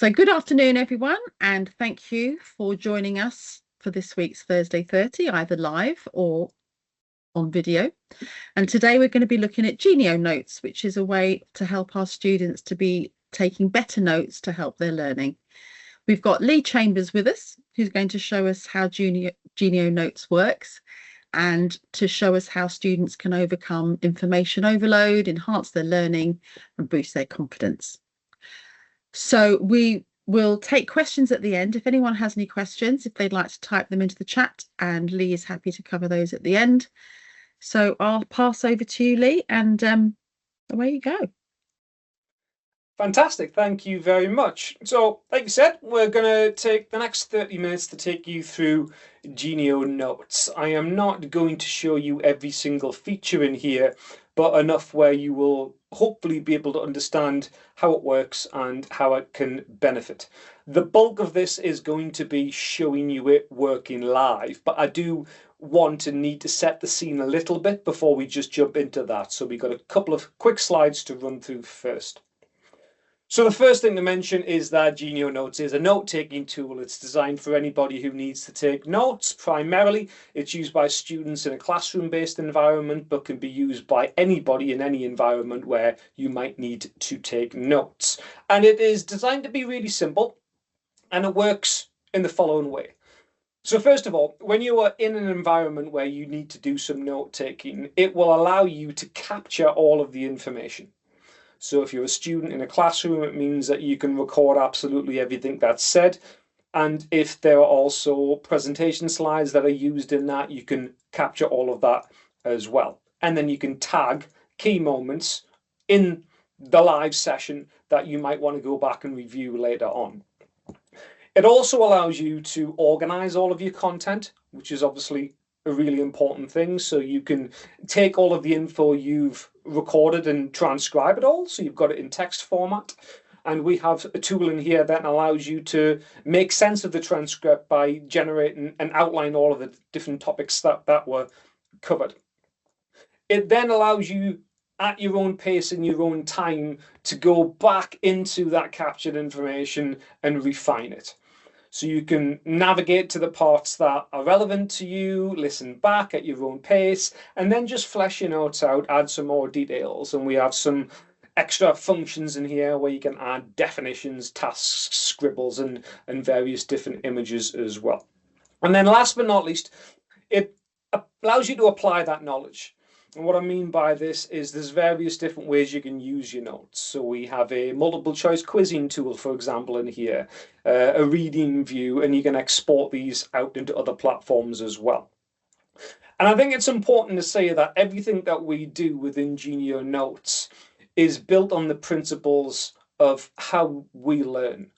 So good afternoon, everyone, and thank you for joining us for this week's Thursday 30, either live or on video. And today we're going to be looking at Genio Notes, which is a way to help our students to be taking better notes to help their learning. We've got Lee Chambers with us, who's going to show us how Genio Notes works and to show us how students can overcome information overload, enhance their learning, and boost their confidence. So we will take questions at the end. If anyone has any questions, if they'd like to type them into the chat, and Lee is happy to cover those at the end. So I'll pass over to you, Lee, and away you go. Fantastic, thank you very much. So, like you said, we're going to take the next 30 minutes to take you through Genio Notes. I am not going to show you every single feature in here, but enough where you will hopefully be able to understand how it works and how it can benefit. The bulk of this is going to be showing you it working live, but I do want to need to set the scene a little bit before we just jump into that. So we've got a couple of quick slides to run through first. So the first thing to mention is that Genio Notes is a note-taking tool. It's designed for anybody who needs to take notes. Primarily, it's used by students in a classroom-based environment, but can be used by anybody in any environment where you might need to take notes. And it is designed to be really simple, and it works in the following way. So first of all, when you are in an environment where you need to do some note-taking, it will allow you to capture all of the information. So if you're a student in a classroom, it means that you can record absolutely everything that's said. And if there are also presentation slides that are used in that, you can capture all of that as well. And then you can tag key moments in the live session that you might want to go back and review later on. It also allows you to organize all of your content, which is obviously a really important thing. So you can take all of the info you've recorded and transcribe it all. So you've got it in text format. And we have a tool in here that allows you to make sense of the transcript by generating and outline all of the different topics that were covered. It then allows you at your own pace and your own time to go back into that captured information and refine it. So you can navigate to the parts that are relevant to you, listen back at your own pace, and then just flesh your notes out, add some more details. And we have some extra functions in here where you can add definitions, tasks, scribbles, and various different images as well. And then last but not least, it allows you to apply that knowledge. And what I mean by this is there's various different ways you can use your notes. So we have a multiple choice quizzing tool, for example, in here, a reading view, and you can export these out into other platforms as well. And I think it's important to say that everything that we do within Genio Notes is built on the principles of how we learn,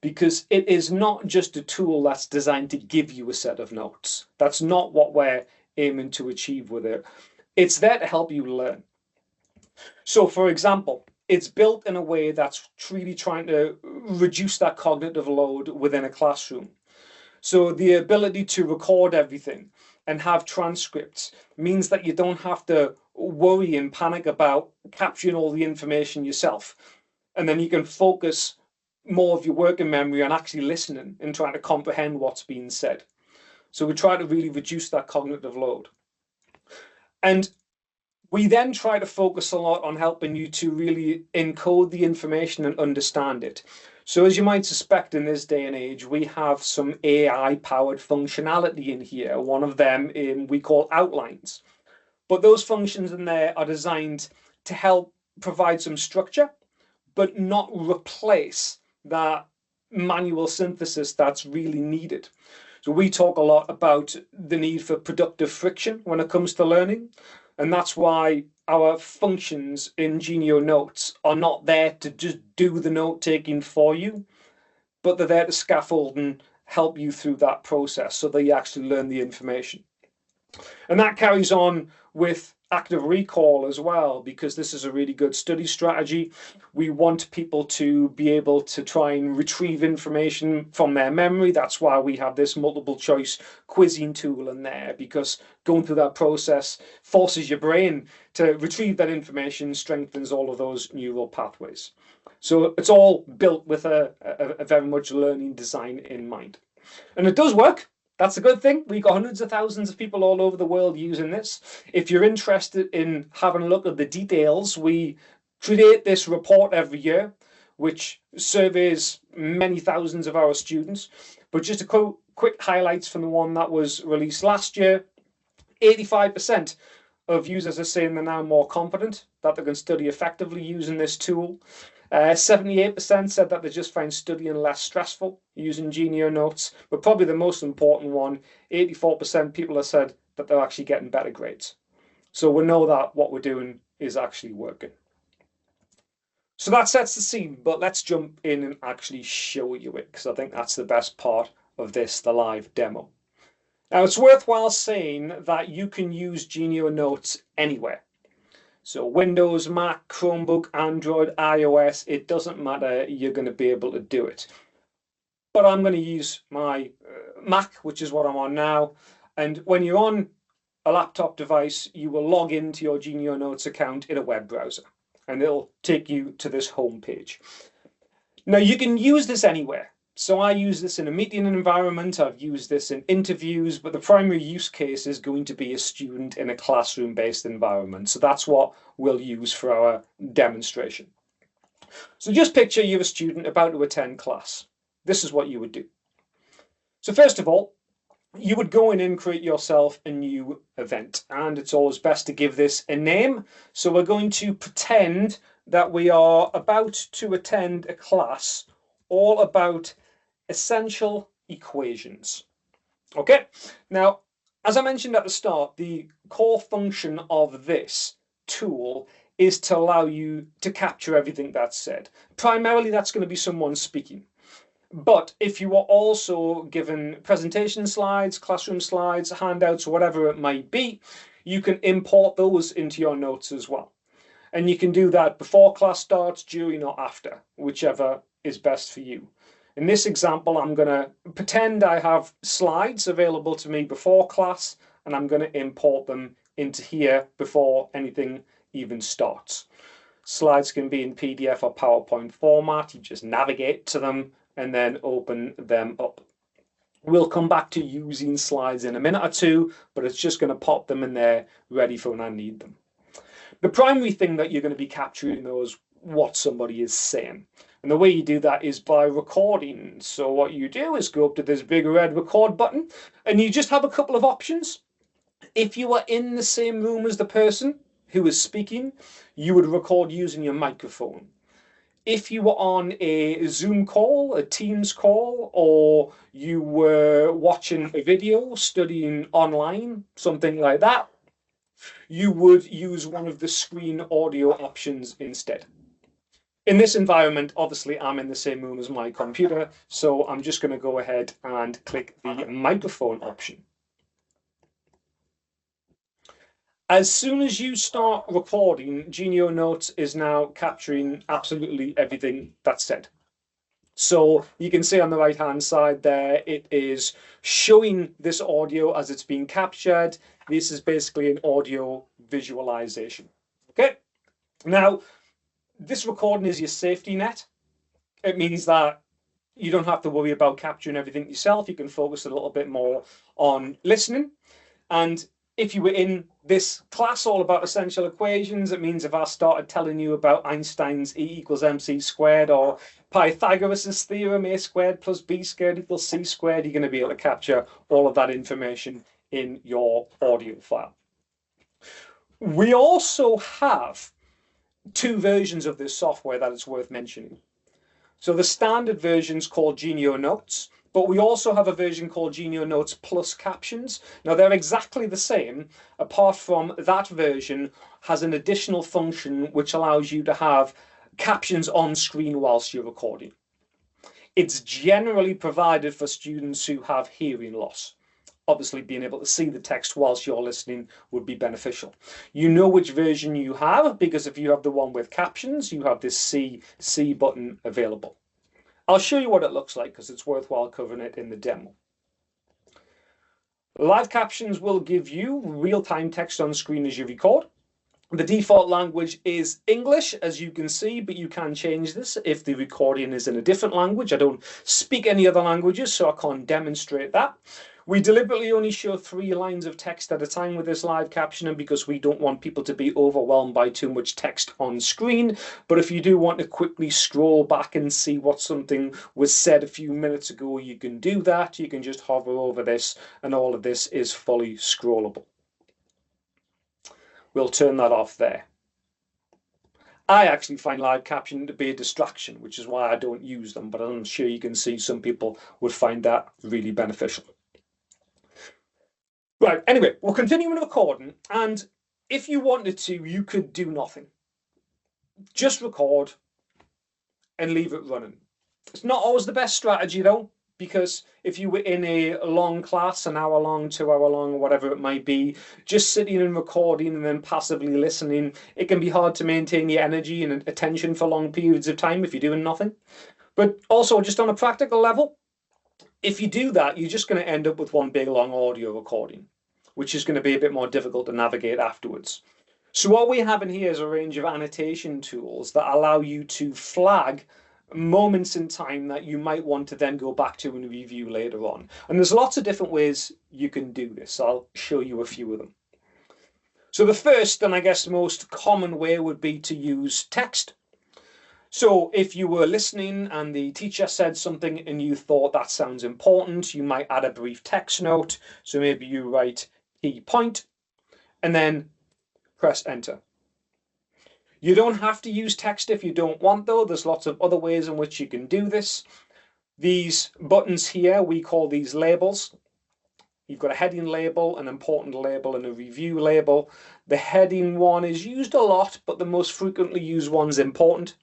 because it is not just a tool that's designed to give you a set of notes. That's not what we're aiming to achieve with it. It's there to help you learn. So, for example, it's built in a way that's really trying to reduce that cognitive load within a classroom. So the ability to record everything and have transcripts means that you don't have to worry and panic about capturing all the information yourself. And then you can focus more of your working memory on actually listening and trying to comprehend what's being said. So we try to really reduce that cognitive load. And we then try to focus a lot on helping you to really encode the information and understand it. So as you might suspect in this day and age, we have some AI-powered functionality in here. One of them we call outlines. But those functions in there are designed to help provide some structure, but not replace that manual synthesis that's really needed. So we talk a lot about the need for productive friction when it comes to learning. And that's why our functions in Genio Notes are not there to just do the note taking for you, but they're there to scaffold and help you through that process so that you actually learn the information. And that carries on with active recall as well, because this is a really good study strategy. We want people to be able to try and retrieve information from their memory. That's why we have this multiple choice quizzing tool in there, because going through that process forces your brain to retrieve that information, strengthens all of those neural pathways. So it's all built with a very much learning design in mind. And it does work. That's a good thing. We've got hundreds of thousands of people all over the world using this. If you're interested in having a look at the details, we create this report every year, which surveys many thousands of our students. But just a quick highlights from the one that was released last year. 85% of users are saying they're now more confident that they can study effectively using this tool. 78% said that they just find studying less stressful using Genio Notes, but probably the most important one, 84% people have said that they're actually getting better grades. So we know that what we're doing is actually working. So that sets the scene, but let's jump in and actually show you it, because I think that's the best part of this, the live demo. Now, it's worthwhile saying that you can use Genio Notes anywhere. So Windows, Mac, Chromebook, Android, iOS, it doesn't matter, you're going to be able to do it. But I'm going to use my Mac, which is what I'm on now. And when you're on a laptop device, you will log into your Genio Notes account in a web browser, and it'll take you to this home page. Now, you can use this anywhere. So I use this in a meeting environment, I've used this in interviews, but the primary use case is going to be a student in a classroom-based environment. So that's what we'll use for our demonstration. So just picture you're a student about to attend class. This is what you would do. So first of all, you would go in and create yourself a new event. And it's always best to give this a name. So we're going to pretend that we are about to attend a class all about essential equations. Okay, now, as I mentioned at the start, the core function of this tool is to allow you to capture everything that's said. Primarily, that's going to be someone speaking. But if you are also given presentation slides, classroom slides, handouts, whatever it might be, you can import those into your notes as well. And you can do that before class starts, during, or after, whichever is best for you. In this example, I'm going to pretend I have slides available to me before class, and I'm going to import them into here before anything even starts. Slides can be in PDF or PowerPoint format. You just navigate to them and then open them up. We'll come back to using slides in a minute or two, but it's just going to pop them in there ready for when I need them. The primary thing that you're going to be capturing is what somebody is saying. And the way you do that is by recording. So what you do is go up to this big red record button, and you just have a couple of options. If you are in the same room as the person who is speaking, you would record using your microphone. If you were on a Zoom call, a Teams call, or you were watching a video, studying online, something like that, you would use one of the screen audio options instead. In this environment, obviously, I'm in the same room as my computer, so I'm just going to go ahead and click the microphone option. As soon as you start recording, Genio Notes is now capturing absolutely everything that's said. So you can see on the right-hand side there, it is showing this audio as it's being captured. This is basically an audio visualization. Okay, now this recording is your safety net. It means that you don't have to worry about capturing everything yourself. You can focus a little bit more on listening. And if you were in this class all about essential equations, it means if I started telling you about Einstein's E equals mc squared, or Pythagoras' theorem, a squared plus b squared equals c squared, you're going to be able to capture all of that information in your audio file. We also have two versions of this software that it's worth mentioning. So the standard version is called Genio Notes, but we also have a version called Genio Notes Plus Captions. Now they're exactly the same, apart from that version has an additional function which allows you to have captions on screen whilst you're recording. It's generally provided for students who have hearing loss. Obviously, being able to see the text whilst you're listening would be beneficial. You know which version you have, because if you have the one with captions, you have this C button available. I'll show you what it looks like because it's worthwhile covering it in the demo. Live captions will give you real-time text on screen as you record. The default language is English, as you can see, but you can change this if the recording is in a different language. I don't speak any other languages, so I can't demonstrate that. We deliberately only show 3 lines of text at a time with this live captioning because we don't want people to be overwhelmed by too much text on screen. But if you do want to quickly scroll back and see what something was said a few minutes ago, you can do that. You can just hover over this, and all of this is fully scrollable. We'll turn that off there. I actually find live captioning to be a distraction, which is why I don't use them, but I'm sure you can see some people would find that really beneficial. Right, anyway, we'll continue with recording, and if you wanted to, you could do nothing. Just record and leave it running. It's not always the best strategy though, because if you were in a long class, an hour long, 2 hour long, whatever it might be, just sitting and recording and then passively listening, it can be hard to maintain your energy and attention for long periods of time if you're doing nothing. But also, just on a practical level, if you do that, you're just going to end up with one big long audio recording, which is going to be a bit more difficult to navigate afterwards. So what we have in here is a range of annotation tools that allow you to flag moments in time that you might want to then go back to and review later on. And there's lots of different ways you can do this. I'll show you a few of them. So the first, and I guess the most common way, would be to use text. So if you were listening and the teacher said something and you thought that sounds important, you might add a brief text note. So maybe you write key point and then press enter. You don't have to use text if you don't want, though. There's lots of other ways in which you can do this. These buttons here, we call these labels. You've got a heading label, an important label, and a review label. The heading one is used a lot, but the most frequently used one's important.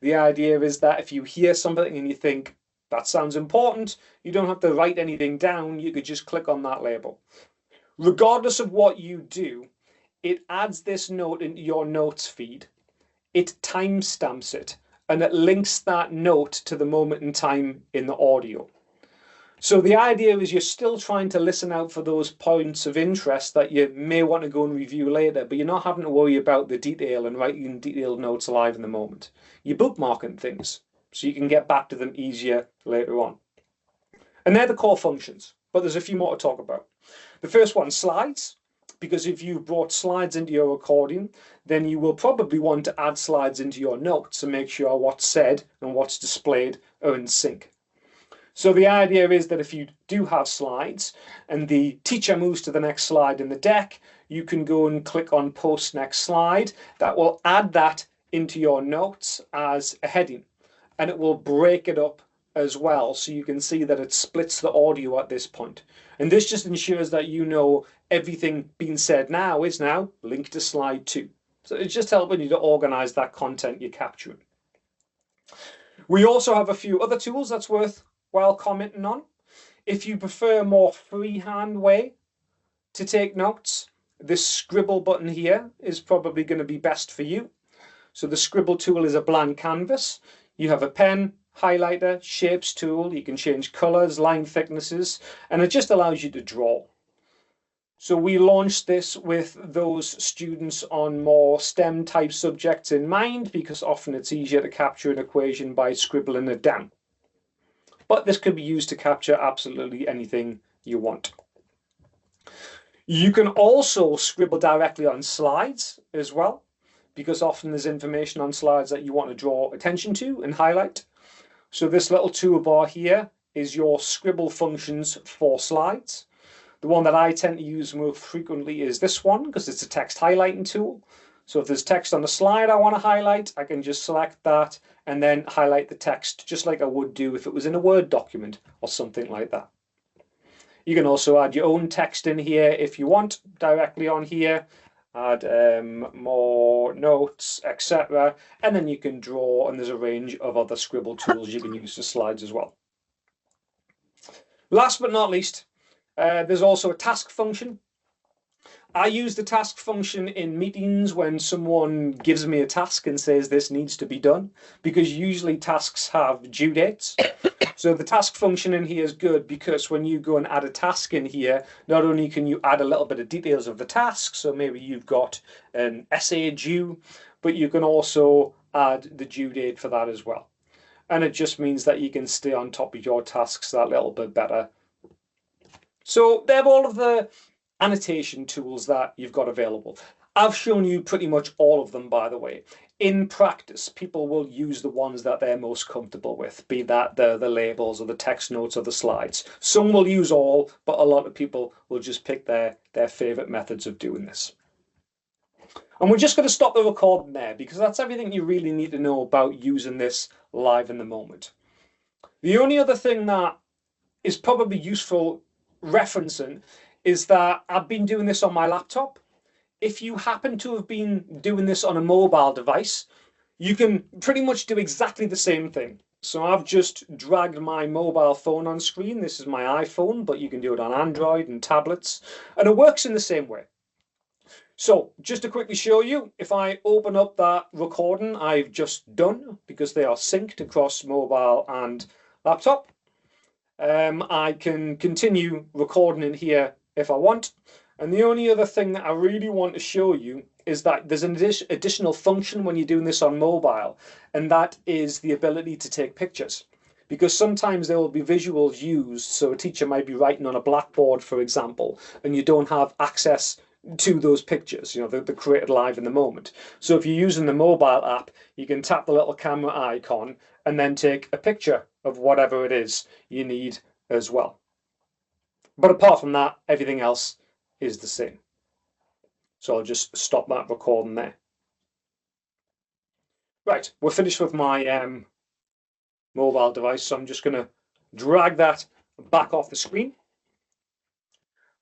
The idea is that if you hear something and you think, that sounds important, you don't have to write anything down. You could just click on that label. Regardless of what you do, it adds this note into your notes feed. It timestamps it, and it links that note to the moment in time in the audio. So the idea is you're still trying to listen out for those points of interest that you may want to go and review later, but you're not having to worry about the detail and writing detailed notes live in the moment. You're bookmarking things, so you can get back to them easier later on. And they're the core functions, but there's a few more to talk about. The first one, slides. Because if you've brought slides into your recording, then you will probably want to add slides into your notes and make sure what's said and what's displayed are in sync. So the idea is that if you do have slides and the teacher moves to the next slide in the deck, you can go and click on post next slide. That will add that into your notes as a heading, and it will break it up as well, so you can see that it splits the audio at this point. And this just ensures that you know everything being said now is now linked to slide 2. So it's just helping you to organize that content you're capturing. We also have a few other tools that's worthwhile commenting on. If you prefer a more freehand way to take notes, this scribble button here is probably going to be best for you. So the scribble tool is a blank canvas. You have a pen, highlighter, shapes tool. You can change colors, line thicknesses, and it just allows you to draw. So we launched this with those students on more STEM type subjects in mind, because often it's easier to capture an equation by scribbling it down. But this could be used to capture absolutely anything you want. You can also scribble directly on slides as well, because often there's information on slides that you want to draw attention to and highlight. So this little toolbar here is your scribble functions for slides. The one that I tend to use more frequently is this one, because it's a text highlighting tool. So if there's text on the slide I want to highlight, I can just select that and then highlight the text just like I would do if it was in a Word document or something like that. You can also add your own text in here if you want, directly on here. Add more notes, etc. And then you can draw, and there's a range of other scribble tools you can use for slides as well. Last but not least, there's also a task function. I use the task function in meetings when someone gives me a task and says this needs to be done, because usually tasks have due dates. So the task function in here is good because when you go and add a task in here, not only can you add a little bit of details of the task, so maybe you've got an essay due, but you can also add the due date for that as well. And it just means that you can stay on top of your tasks that little bit better. So they have all of the annotation tools that you've got available. I've shown you pretty much all of them, by the way. In practice, people will use the ones that they're most comfortable with, be that the labels or the text notes or the slides. Some will use all, but a lot of people will just pick their favorite methods of doing this. And we're just going to stop the recording there because that's everything you really need to know about using this live in the moment. The only other thing that is probably useful referencing is that I've been doing this on my laptop. If you happen to have been doing this on a mobile device, you can pretty much do exactly the same thing. So I've just dragged my mobile phone on screen. This is my iPhone, but you can do it on Android and tablets, and it works in the same way. So just to quickly show you, if I open up that recording I've just done, because they are synced across mobile and laptop, I can continue recording in here if I want. And the only other thing that I really want to show you is that there's an additional function when you're doing this on mobile, and that is the ability to take pictures. Because sometimes there will be visuals used, so a teacher might be writing on a blackboard, for example, and you don't have access to those pictures, you know, they're created live in the moment. So if you're using the mobile app, you can tap the little camera icon and then take a picture of whatever it is you need as well. But apart from that, everything else is the same. So I'll just stop that recording there. Right, we're finished with my mobile device, so I'm just going to drag that back off the screen.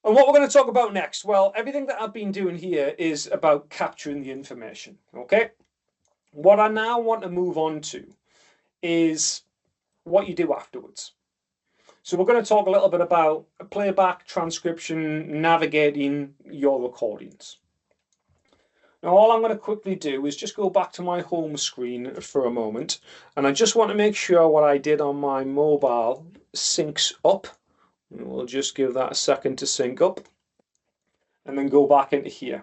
And what we're going to talk about next, well, everything that I've been doing here is about capturing the information, okay? What I now want to move on to is what you do afterwards. So we're going to talk a little bit about playback, transcription, navigating your recordings. Now, all I'm going to quickly do is just go back to my home screen for a moment, and I just want to make sure what I did on my mobile syncs up. We'll just give that a second to sync up and then go back into here.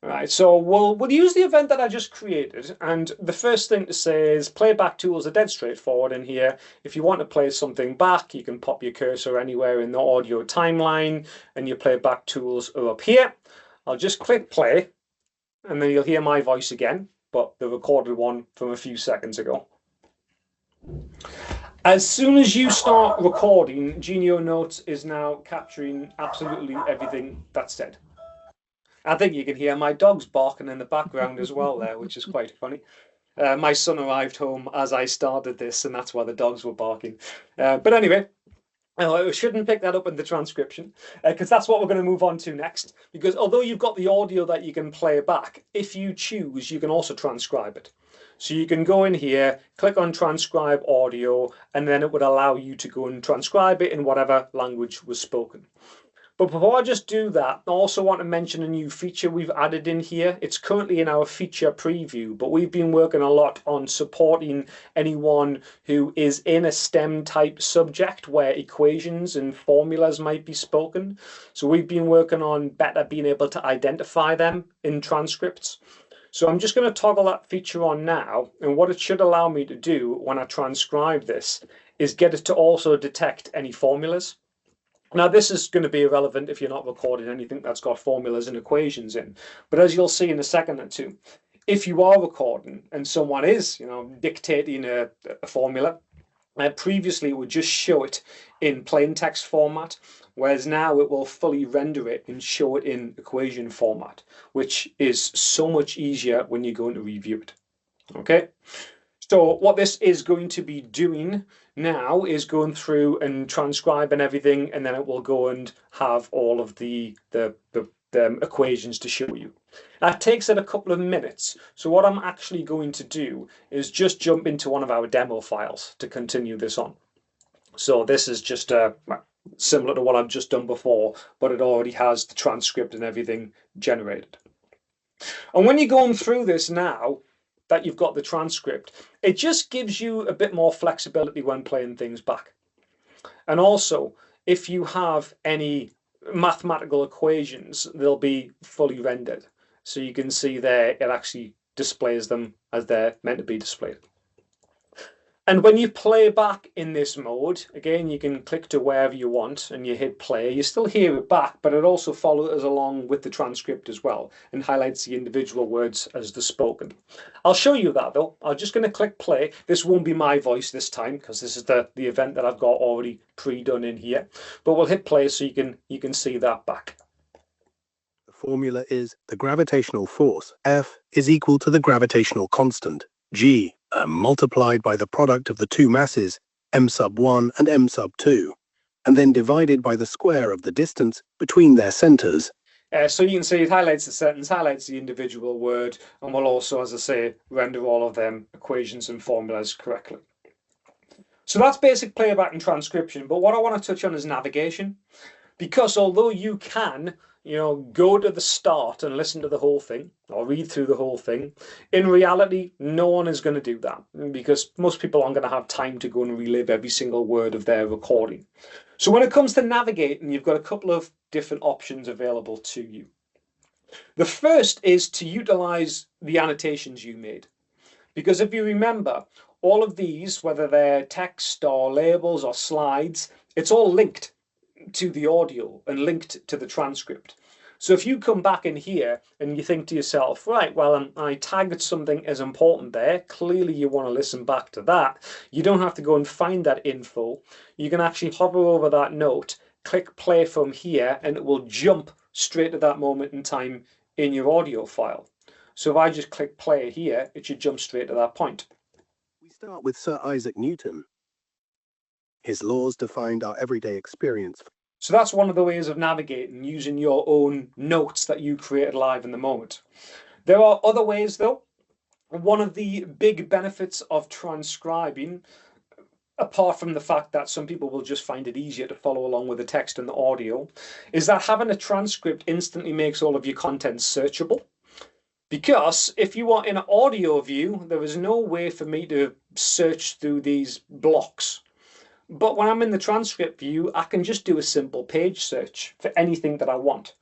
All right, so we'll use the event that I just created, and the first thing to say is playback tools are dead straightforward in here. If you want to play something back, you can pop your cursor anywhere in the audio timeline and your playback tools are up here. I'll just click play and then you'll hear my voice again, but the recorded one from a few seconds ago. As soon as you start recording, Genio Notes is now capturing absolutely everything that's said. I think you can hear my dogs barking in the background as well there, which is quite funny. My son arrived home as I started this, and that's why the dogs were barking. But anyway, I shouldn't pick that up in the transcription, because that's what we're going to move on to next. Because although you've got the audio that you can play back, if you choose, you can also transcribe it. So you can go in here, click on transcribe audio, and then it would allow you to go and transcribe it in whatever language was spoken. But before I just do that, I also want to mention a new feature we've added in here. It's currently in our feature preview, but we've been working a lot on supporting anyone who is in a STEM type subject where equations and formulas might be spoken. So we've been working on better being able to identify them in transcripts. So I'm just going to toggle that feature on now, and what it should allow me to do when I transcribe this is get it to also detect any formulas. Now, this is going to be irrelevant if you're not recording anything that's got formulas and equations in, but as you'll see in a second or two, if you are recording and someone is, dictating a formula, previously it would just show it in plain text format, whereas now it will fully render it and show it in equation format, which is so much easier when you're going to review it. Okay, so what this is going to be doing now is going through and transcribing everything, and then it will go and have all of the equations to show you. That takes it a couple of minutes. So what I'm actually going to do is just jump into one of our demo files to continue this on. So this is just similar to what I've just done before, but it already has the transcript and everything generated. And when you're going through this now, that you've got the transcript, it just gives you a bit more flexibility when playing things back. And also, if you have any mathematical equations, they'll be fully rendered. So you can see there, it actually displays them as they're meant to be displayed. And when you play back in this mode, again, you can click to wherever you want and you hit play. You still hear it back, but it also follows along with the transcript as well and highlights the individual words as they're spoken. I'll show you that though. I'm just going to click play. This won't be my voice this time because this is the event that I've got already pre-done in here. But we'll hit play so you can see that back. The formula is the gravitational force, F, is equal to the gravitational constant, G, multiplied by the product of the two masses, m sub 1 and m sub 2, and then divided by the square of the distance between their centers. So you can see it highlights the sentence, highlights the individual word, and will also, as I say, render all of them equations and formulas correctly. So that's basic playback and transcription, but what I want to touch on is navigation. Because although you can, go to the start and listen to the whole thing or read through the whole thing, in reality, no one is going to do that because most people aren't going to have time to go and relive every single word of their recording. So when it comes to navigating, you've got a couple of different options available to you. The first is to utilize the annotations you made. Because if you remember, all of these, whether they're text or labels or slides, it's all linked to the audio and linked to the transcript. So if you come back in here and you think to yourself, right, well, I tagged something as important there, clearly you want to listen back to that, you don't have to go and find that info. You can actually hover over that note, click play from here, and it will jump straight to that moment in time in your audio file. So if I just click play here, it should jump straight to that point. We start with Sir Isaac Newton. His laws defined our everyday experience. So that's one of the ways of navigating, using your own notes that you created live in the moment. There are other ways though. One of the big benefits of transcribing, apart from the fact that some people will just find it easier to follow along with the text and the audio, is that having a transcript instantly makes all of your content searchable. Because if you are in an audio view, there is no way for me to search through these blocks. But when I'm in the transcript view, I can just do a simple page search for anything that I want.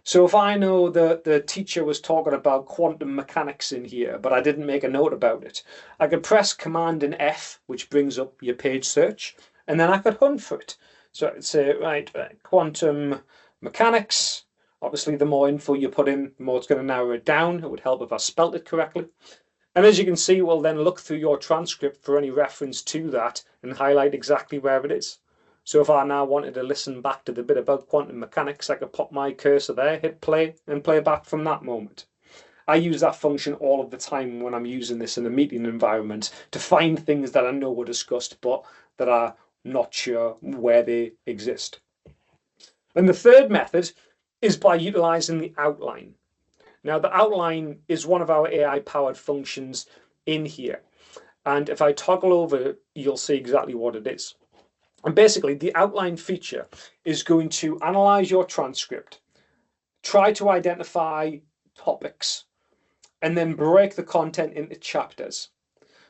So if I know that the teacher was talking about quantum mechanics in here, but I didn't make a note about it, I could press Command and F, which brings up your page search, and then I could hunt for it. So I'd say, right, quantum mechanics. Obviously, the more info you put in, the more it's going to narrow it down. It would help if I spelt it correctly. And as you can see, we'll then look through your transcript for any reference to that and highlight exactly where it is. So if I now wanted to listen back to the bit about quantum mechanics, I could pop my cursor there, hit play, and play back from that moment. I use that function all of the time when I'm using this in a meeting environment to find things that I know were discussed, but that I'm not sure where they exist. And the third method is by utilizing the outline. Now, the outline is one of our AI-powered functions in here. And if I toggle over, you'll see exactly what it is. And basically, the outline feature is going to analyze your transcript, try to identify topics, and then break the content into chapters.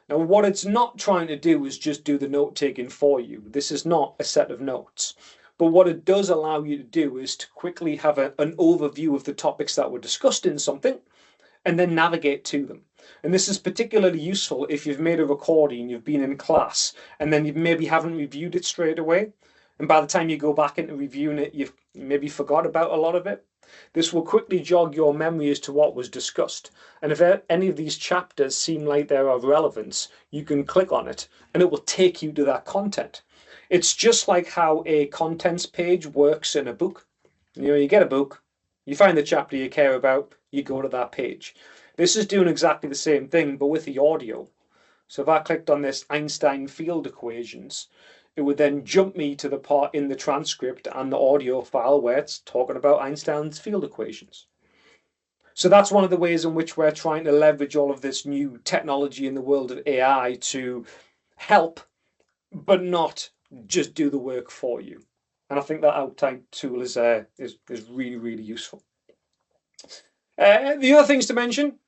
Now, what it's not trying to do is just do the note-taking for you. This is not a set of notes. But what it does allow you to do is to quickly have an overview of the topics that were discussed in something and then navigate to them. And this is particularly useful if you've made a recording, you've been in class, and then you maybe haven't reviewed it straight away. And by the time you go back into reviewing it, you've maybe forgot about a lot of it. This will quickly jog your memory as to what was discussed. And if any of these chapters seem like they're of relevance, you can click on it and it will take you to that content. It's just like how a contents page works in a book. You get a book, you find the chapter you care about, you go to that page. This is doing exactly the same thing, but with the audio. So if I clicked on this Einstein field equations, it would then jump me to the part in the transcript and the audio file where it's talking about Einstein's field equations. So that's one of the ways in which we're trying to leverage all of this new technology in the world of AI to help, but not just do the work for you. And I think that outline tool is really, really useful. The other things to mention,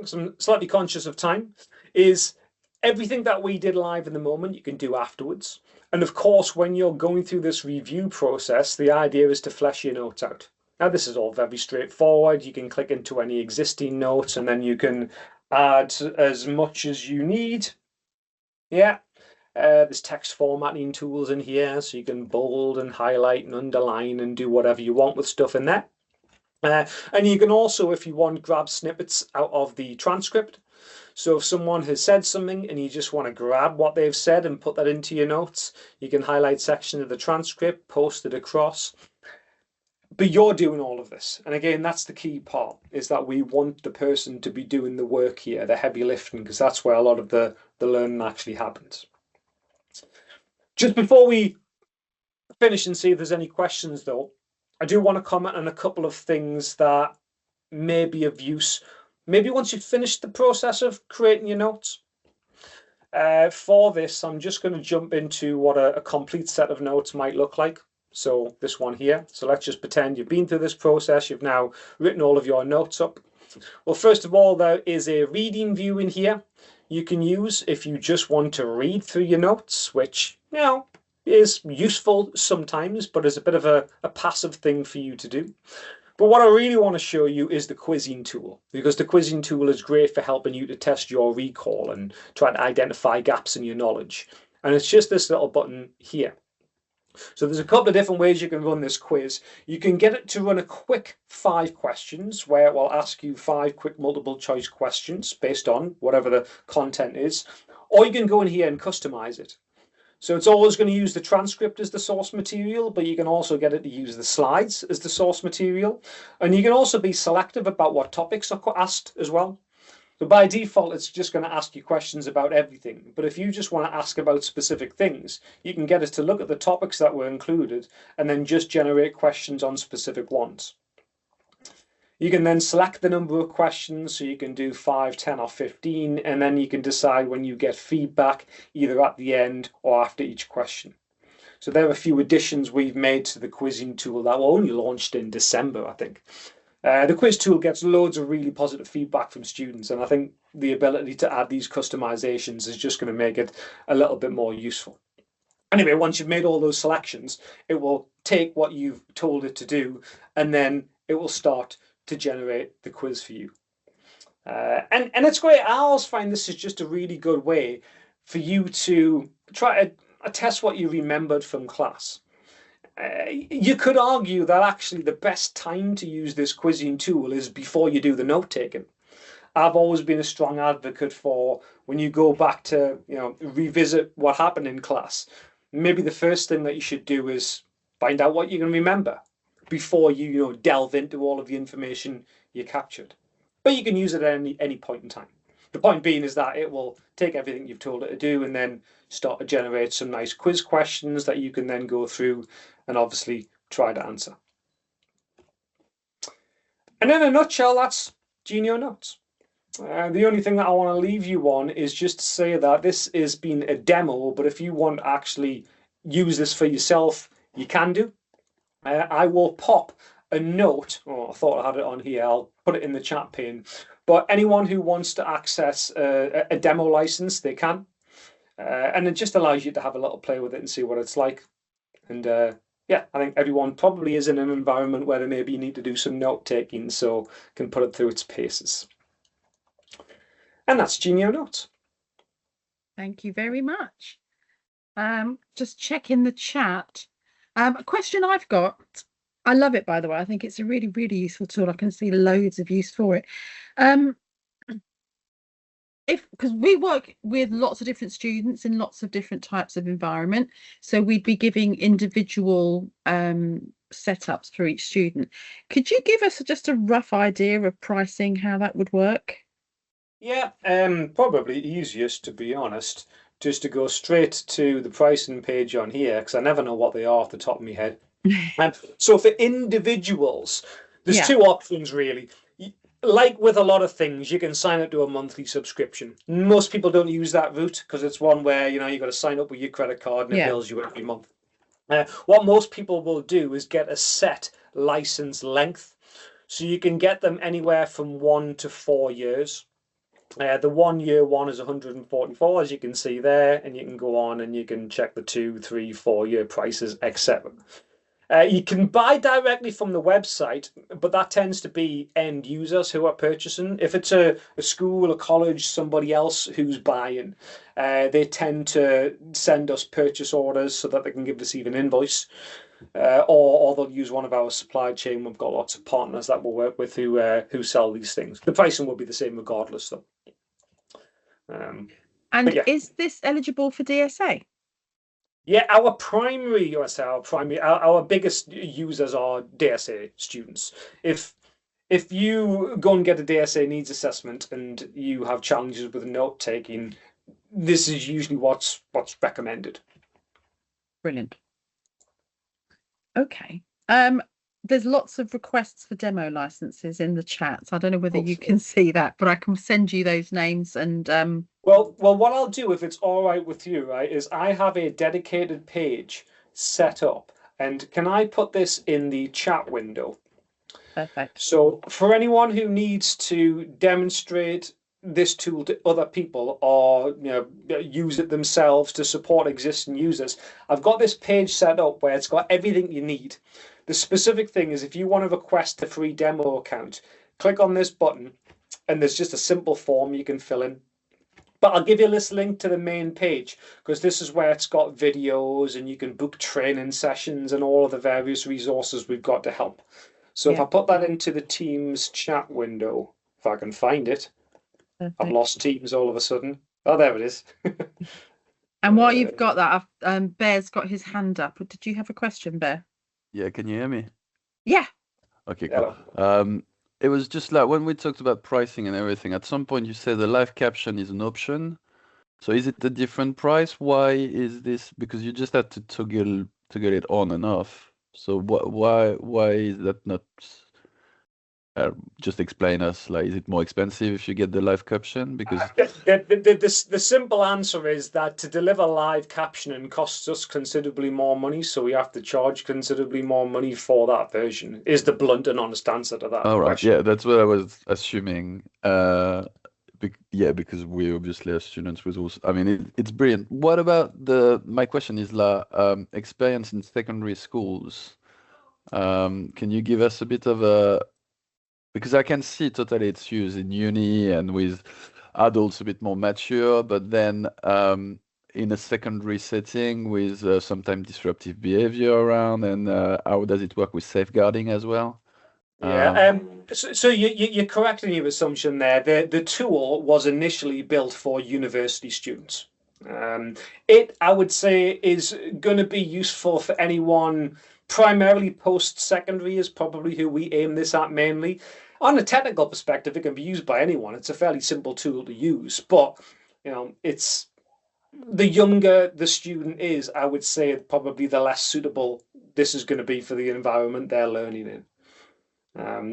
because I'm slightly conscious of time, is everything that we did live in the moment, you can do afterwards. And of course, when you're going through this review process, the idea is to flesh your notes out. Now, this is all very straightforward. You can click into any existing notes and then you can add as much as you need. Yeah, there's text formatting tools in here, so you can bold and highlight and underline and do whatever you want with stuff in there. And you can also, if you want, grab snippets out of the transcript. So if someone has said something and you just want to grab what they've said and put that into your notes, you can highlight sections of the transcript, post it across. But you're doing all of this. And again, that's the key part, is that we want the person to be doing the work here, the heavy lifting, because that's where a lot of the learning actually happens. Just before we finish and see if there's any questions, though, I do want to comment on a couple of things that may be of use. Maybe once you've finished the process of creating your notes. For this, I'm just going to jump into what a complete set of notes might look like. So this one here. So let's just pretend you've been through this process. You've now written all of your notes up. Well, first of all, there is a reading view in here you can use if you just want to read through your notes, which, you know, is useful sometimes, but is a bit of a passive thing for you to do. But what I really want to show you is the quizzing tool, because the quizzing tool is great for helping you to test your recall and try to identify gaps in your knowledge. And it's just this little button here. So there's a couple of different ways you can run this quiz. You can get it to run a quick 5 questions, where it will ask you 5 quick multiple choice questions based on whatever the content is. Or you can go in here and customize it. So it's always going to use the transcript as the source material, but you can also get it to use the slides as the source material. And you can also be selective about what topics are asked as well. So by default, it's just going to ask you questions about everything. But if you just want to ask about specific things, you can get it to look at the topics that were included and then just generate questions on specific ones. You can then select the number of questions, so you can do 5, 10, or 15, and then you can decide when you get feedback, either at the end or after each question. So there are a few additions we've made to the quizzing tool that were only launched in December, I think. The quiz tool gets loads of really positive feedback from students, and I think the ability to add these customizations is just going to make it a little bit more useful. Anyway, once you've made all those selections, it will take what you've told it to do, and then it will start to generate the quiz for you. And it's great. I always find this is just a really good way for you to try to test what you remembered from class. You could argue that actually the best time to use this quizzing tool is before you do the note taking. I've always been a strong advocate for when you go back to, revisit what happened in class. Maybe the first thing that you should do is find out what you can remember before you, delve into all of the information you captured. But you can use it at any point in time. The point being is that it will take everything you've told it to do and then start to generate some nice quiz questions that you can then go through and obviously try to answer. And in a nutshell, that's Genio Notes. The only thing that I want to leave you on is just to say that this has been a demo, but if you want to actually use this for yourself, you can do. I will pop a note. I thought I had it on here. I'll put it in the chat pane. But anyone who wants to access a demo license, they can. And it just allows you to have a little play with it and see what it's like. And yeah, I think everyone probably is in an environment where they maybe need to do some note taking, so can put it through its paces. And that's Genio Notes. Thank you very much. Just check in the chat. A question I've got, I love it, by the way. I think it's a really, really useful tool. I can see loads of use for it. Because we work with lots of different students in lots of different types of environment, so we'd be giving individual setups for each student. Could you give us just a rough idea of pricing, how that would work? Yeah, probably easiest, to be honest, just to go straight to the pricing page on here, because I never know what they are off the top of my head. So for individuals, there's 2 options really. Like with a lot of things, you can sign up to a monthly subscription. Most people don't use that route because it's one where you've got to sign up with your credit card and it bills you every month. What most people will do is get a set license length, so you can get them anywhere from 1 to 4 years. The 1 year one is 144, as you can see there, and you can go on and you can check the 2, 3, 4 year prices, etc. You can buy directly from the website, but that tends to be end users who are purchasing. If it's a school, a college, somebody else who's buying, they tend to send us purchase orders so that they can give us even invoice. Or they'll use one of our supply chain. We've got lots of partners that we'll work with who sell these things. The pricing will be the same regardless, though. And yeah. is this eligible for DSA? Yeah, our biggest users are DSA students. If you go and get a DSA needs assessment and you have challenges with note taking, this is usually what's recommended. Brilliant. Okay. There's lots of requests for demo licenses in the chat. I don't know whether you can see that, but I can send you those names and Well, what I'll do, if it's all right with you, right, is I have a dedicated page set up, and can I put this in the chat window? Perfect. So for anyone who needs to demonstrate this tool to other people or use it themselves to support existing users, I've got this page set up where it's got everything you need. The specific thing is if you want to request a free demo account, click on this button and there's just a simple form you can fill in. But I'll give you this link to the main page because this is where it's got videos and you can book training sessions and all of the various resources we've got to help. So if I put that into the Teams chat window, if I can find it, Perfect. I've lost Teams all of a sudden. Oh, there it is. And while you've got that, Bear's got his hand up. Did you have a question, Bear? Yeah, can you hear me? Yeah. Okay, cool. It was just like when we talked about pricing and everything, at some point you said the live caption is an option. So is it a different price? Why is this? Because you just had to toggle it on and off. So why is that not? Just explain us. Like, is it more expensive if you get the live caption? Because the simple answer is that to deliver live captioning costs us considerably more money, so we have to charge considerably more money for that version. Is the blunt and honest answer to that right, question. yeah, that's what I was assuming. Because we obviously as students was also. I mean, it's brilliant. What about my question is experience in secondary schools? Can you give us a bit of a? Because I can see totally it's used in uni and with adults a bit more mature, but then in a secondary setting with sometimes disruptive behavior around, and how does it work with safeguarding as well? Yeah, so you're correct in your assumption there. The tool was initially built for university students. It, I would say, is going to be useful for anyone. Primarily post-secondary is probably who we aim this at mainly. On a technical perspective, it can be used by anyone. It's a fairly simple tool to use, but it's the younger the student is, I would say, probably the less suitable this is going to be for the environment they're learning in.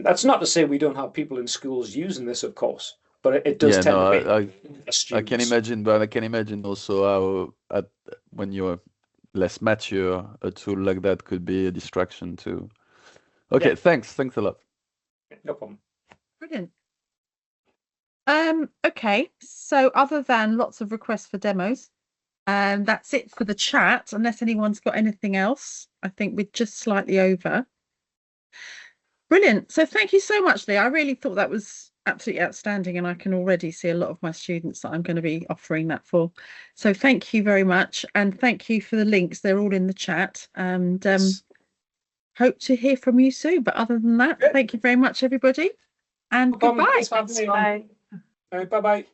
That's not to say we don't have people in schools using this, of course, but it does tend to be. I can imagine, but I can imagine also how when you're less mature, a tool like that could be a distraction too. Okay, thanks a lot. No problem. Brilliant. Okay, so other than lots of requests for demos, that's it for the chat, unless anyone's got anything else. I think we're just slightly over. Brilliant. So thank you so much, Lee. I really thought that was absolutely outstanding, and I can already see a lot of my students that I'm going to be offering that for. So thank you very much, and thank you for the links. They're all in the chat, and hope to hear from you soon. But other than that, thank you very much, everybody, and goodbye. Bye. Bye-bye.